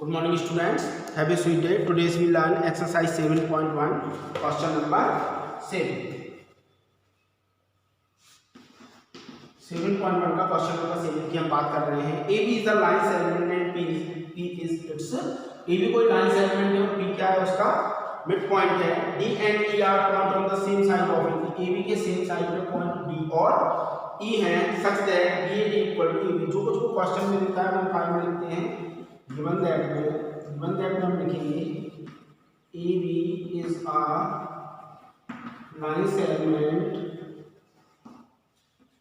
Good morning students, have a sweet day. Today we learn exercise 7.1 question number 7. 7.1 का question number 7 की हम बात कर रहे हैं. AB is the line segment and P is its AB कोई line segment है और P क्या है उसका मिड पॉइंट है. D and E are point on the same side of it. AB के सेम साइड पे पॉइंट D और E है such that BAD equal to AB. जो कुछ को क्वेश्चन में दिखता है हम फाइल में लिखते हैं. Given that हम लिखेंगे AB is a line segment,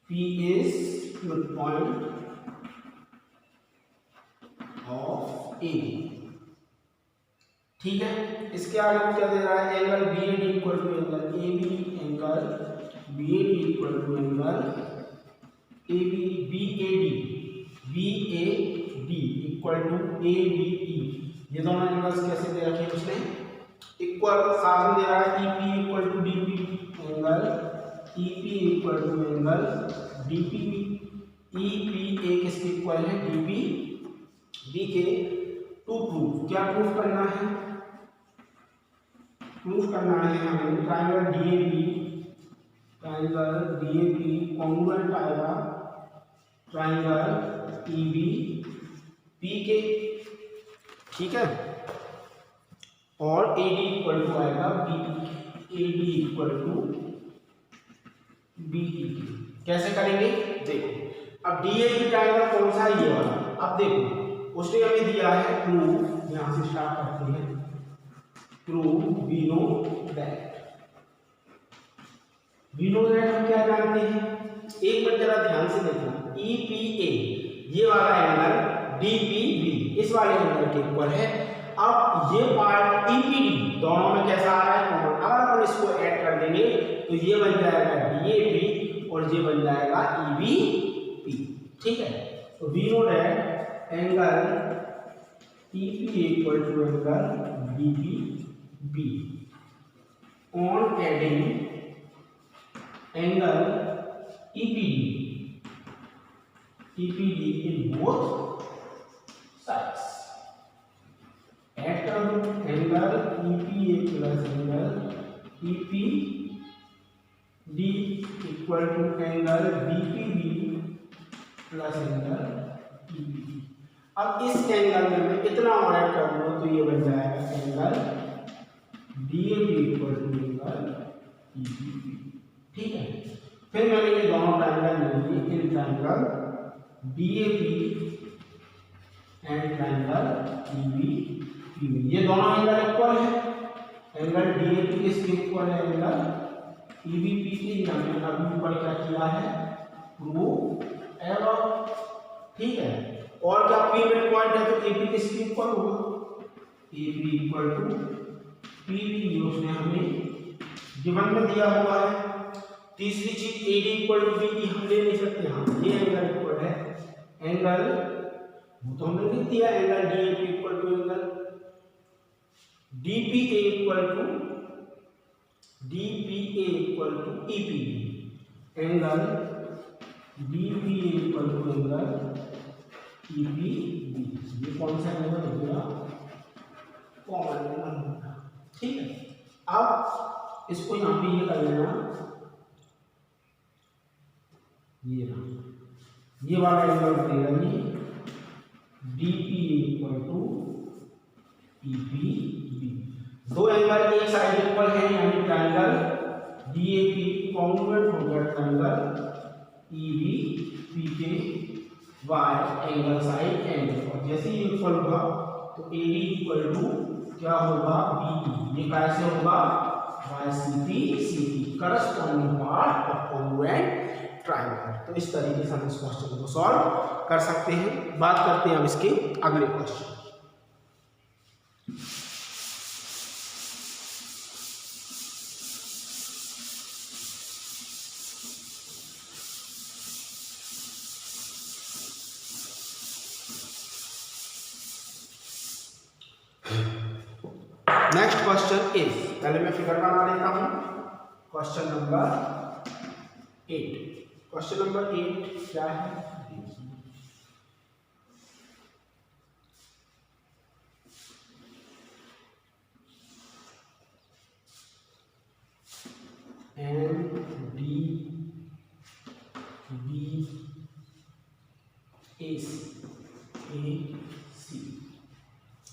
P is midpoint of AB. ठीक है, इसके आगे क्या दे रहा है? Angle BAD equal to angle AB, angle BAD equal to angle AB, BAD equal to ABE. ये दोनों एंगल्स कैसे दे रखे हैं उसने? इक्वल. साथ में दे रहा है EP equal to DP, angle EP equal to angle DPB. EPA किसके इक्वल है? DPB के. टू प्रूफ, क्या प्रूफ करना है? प्रूफ करना है हमें ट्रायंगल DAB कॉन्ग्रुएंट आएगा ट्रायंगल EBP के. ठीक है, और AD इक्वल टू आएगा AD इक्वल टू BE के. कैसे करेंगे देखो. अब DAB ट्रायंगल कौन सा है? ये वाला. अब देखो उसने हमें दिया है प्रूफ. यहां से स्टार्ट करते हैं. प्रूफ वी नो दैट हम क्या जानते हैं? एक बार जरा ध्यान से देखना. EPA ये वाला एंगल DPB इस वाले एंगल के इक्वल है. अब ये पार्ट EPD दोनों में कैसा आ रहा है? कॉमन. अगर हम इसको ऐड कर देंगे तो ये बन जाएगा DAB और ये बन जाएगा EBP. ठीक है, तो we know that angle EP equal to angle DPB on adding angle EPD in both sides. Add कर दो angle EPA plus angle EPD equal to angle DPB plus angle EPD. अब इस एंगल में मैं कितना और ऐड कर दूं तो ये बन जाएगा angle DAB equal to angle EBP. ठीक है, फिर मैंने ये दोनों ट्रायंगल ले लिए. In triangle DAB and triangle EBP. ये दोनों एंगल इक्वल है. एंगल DAB किसके इक्वल है? एंगल EBP के. हमने अभी ऊपर क्या किया है? प्रूफ एवं. ठीक है, और क्या P मिड पॉइंट है तो AB किसके इक्वल होगा? AB equal to PB. ये उसने हमें गिवन में दिया हुआ है. तीसरी चीज AD इक्वल टू BE हम ले नहीं सकते. हाँ, ये एंगल इक्वल है एंगल, वो तो हमने लिख दिया. Angle DAB equal to angle DPA equal to EPB. Angle DPA equal to angle EPB. ये कौन सा एंगल हो गया? Common angle. ठीक है, अब इसको यहाँ पे ये कर लेना. ये वाला एंगल बनेगा ये DPA इक्वल टू EPB. दो एंगल एक साइड इक्वल है यानी ट्रायंगल DAP कॉन्ग्रुएंट हो गया ट्रायंगल EBP के y एंगल साइड एंगल. और जैसे ही इक्वल होगा तो AD इक्वल टू क्या होगा? BE. ये कैसे होगा? YCP corresponding part of congruent triangle. तो इस तरीके से हम इस क्वेश्चन को सॉल्व कर सकते हैं. बात करते हैं अब इसके अगले क्वेश्चन. नेक्स्ट क्वेश्चन इज, पहले मैं फिगर बना लेता हूं. Question number 8. क्वेश्चन नंबर 8 क्या है? DBAC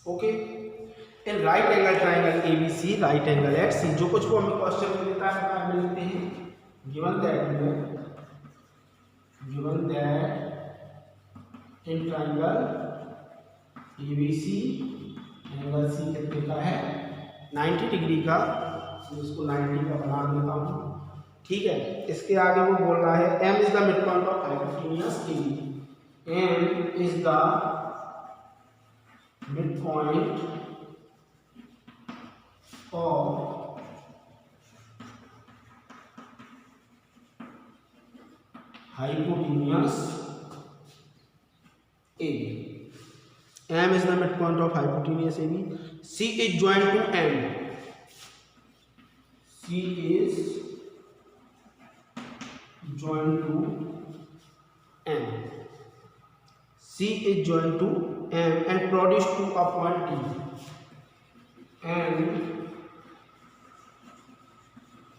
okay. In right angle triangle ABC right angle at C, जो कुछ को हमें क्वेश्चन में देता है में लिखते हैं given that in triangle ABC angle C कितने का है 90 डिग्री का, इसको 90 का बना देता हूँ, ठीक है। इसके आगे वो बोल रहा है M is the mid point of hypotenuse AB, M is the mid point of hypotenuse AB. M is the midpoint of hypotenuse AB. C is joined to M. C is joined to M. C is joined to M and produced to a point D. And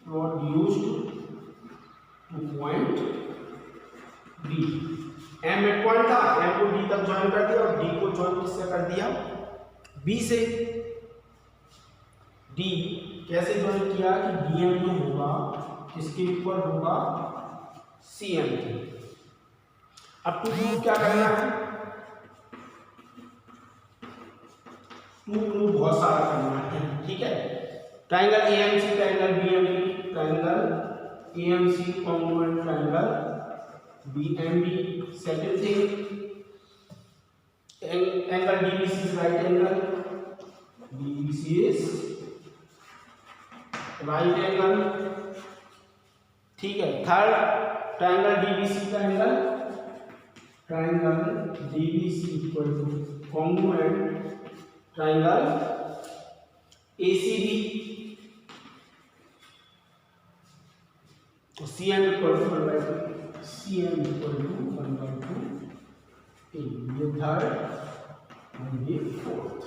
produced to point D. M mid point था, M को D तक join कर दिया और D को join किससे कर दिया B से। D कैसे ज्वाइन किया कि DM जो होगा किसके ऊपर होगा CM के। अब टू प्रूव क्या करना है, टू प्रूव बहुत सारा करना है, ठीक है। Triangle AMC triangle BMD triangle AMC congruent triangle BMD, second thing, angle DBC is right angle, DBC is right angle, ठीक है। थर्ड ट्राइंगल DBC का angle, triangle DBC equal to congruent triangle ACB, CM equal to 1/2, CM equal to 1/2 A, ये third और ये fourth.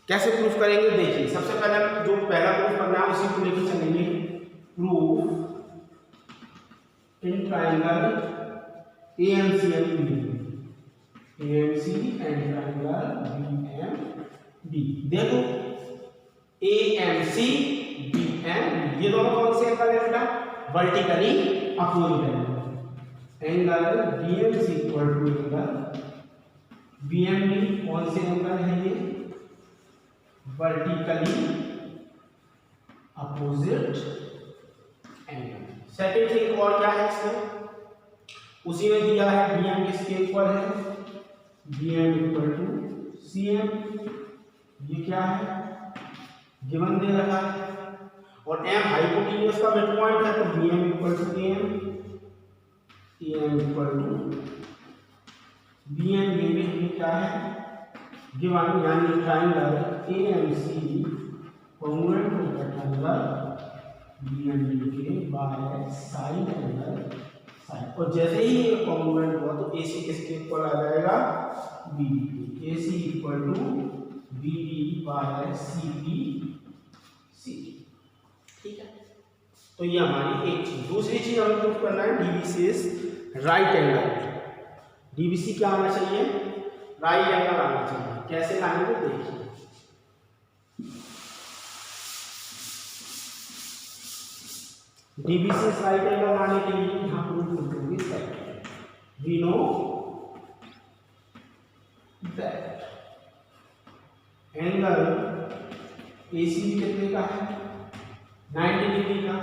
कैसे proof करेंगे देखिए, सबसे पहले जो पहला प्रूफ करना है उसी को लेके चलेंगे। Proof in triangle AMC and triangle BMD। देखो AMC BMD ये दोनों कौन से एंगल है बेटा, vertically opposite angle. Angle DMC equal to angle BMD कौन से एंगल है ये, vertically opposite angle. Second thing और क्या है इसमें, उसी में दिया है BM किसके इक्वल है, BM इक्वल टू CM, ये क्या है गिवन दे रखा है, और M हाइपोटेन्यूज का मिड पॉइंट है तो BM equal to AM equal to BM, ये भी क्या है गिवन, यानी ट्राइंगल AMC कॉन्ग्रुएंट होगा ट्राइंगल BMD के बाय साइड एंगल साइड, और जैसे ही ये कॉन्ग्रुएंट हुआ तो AC किसके इक्वल आ जाएगा BD, AC equal to BD by CBC, ठीक है। तो ये हमारी एक चीज। दूसरी चीज हमें प्रूफ करना है DBC is right angle. DBC क्या आना चाहिए, राइट एंगल आना चाहिए। कैसे लाएंगे देखिए, DBC इज राइट एंगल लाने के लिए यहाँ प्रूफ करेंगे we know that angle ACB कितने का है 90 डिग्री का,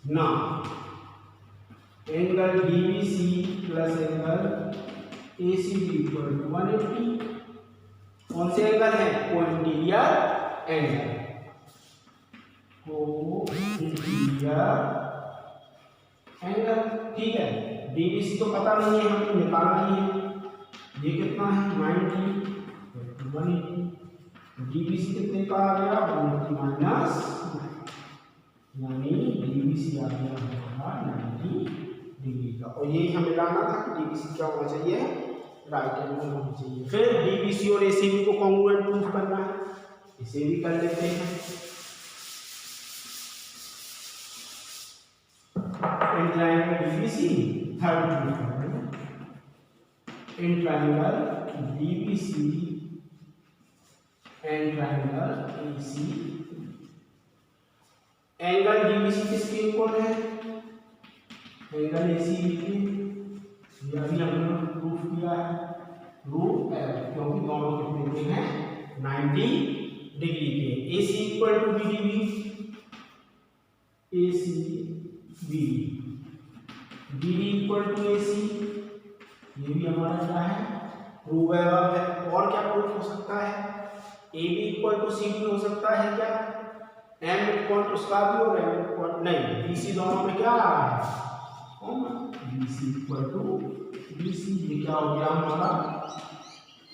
ना angle DBC plus angle ACB equal to 180। कौन से एंगल है, कोइंटीरियर एंगल, कोइंटीरियर एंगल, ठीक है। DBC तो पता नहीं है, हमको निकालना ही है। ये कितना है 90 180, DBC कितने का आ गया 180 माइनस, यानी DBC आ गया हमारा 90 डिग्री का। और यही हमें लाना था कि DBC क्या होना चाहिए, राइट एंगल होना चाहिए। फिर DBC और ACB को कॉन्ग्रुएंट प्रूफ करना है, इसे भी कर लेते हैं। ABC थर्ड प्रूफ है in triangle DBC and triangle AC, angle DBC किसके इक्वल है, एंगल AC के, ये अभी हमने प्रूफ किया है रूट L, क्योंकि दोनों कितने के हैं 90 डिग्री के। AC equal to BDB, AC BD, BD equal to AC, ये भी हमारा क्या है प्रूफ है। और क्या प्रूफ हो सकता है, AB इक्वल टू CD हो सकता है क्या, M इक्वल टू उसका भी और M इक्वल नहीं, BC दोनों में क्या आ रहा है common, BC equal to BC, ये क्या हो गया हमारा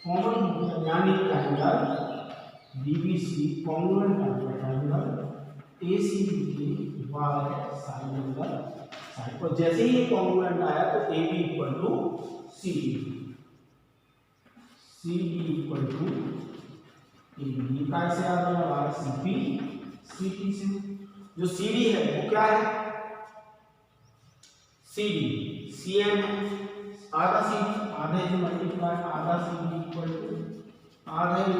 कॉमन हो गया, यानी triangle DBC congruent triangle ACB के वाई साइन एंगल साइन, और जैसे ही ये कॉन्ग्रुएंट आया तो AB equal to CD, CD equal to AB, कैसे आ गया हमारा CP CP से, जो CD है वो क्या है CD CM है, आधा CD आधे से मल्टीप्लाई, आधा CD इक्वल टू आधा ही,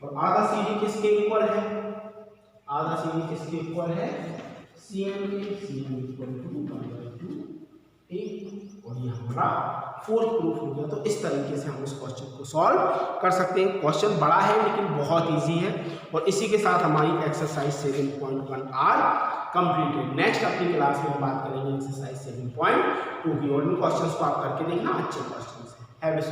और आधा CD किसके इक्वल है, आधा CD किसके इक्वल है CM के, CM इक्वल टू 1/2 A, और ये हमारा फोर्थ प्रूफ हो गया। तो इस तरीके से हम इस क्वेश्चन को सॉल्व कर सकते हैं। क्वेश्चन बड़ा है लेकिन बहुत इजी है, और इसी के साथ हमारी एक्सरसाइज 7.1 आर कंप्लीटेड। नेक्स्ट अपनी क्लास में बात करेंगे एक्सरसाइज 7.2 की, और इन क्वेश्चंस को आप करके देखना, अच्छे क्वेश्चंस हैं। Have a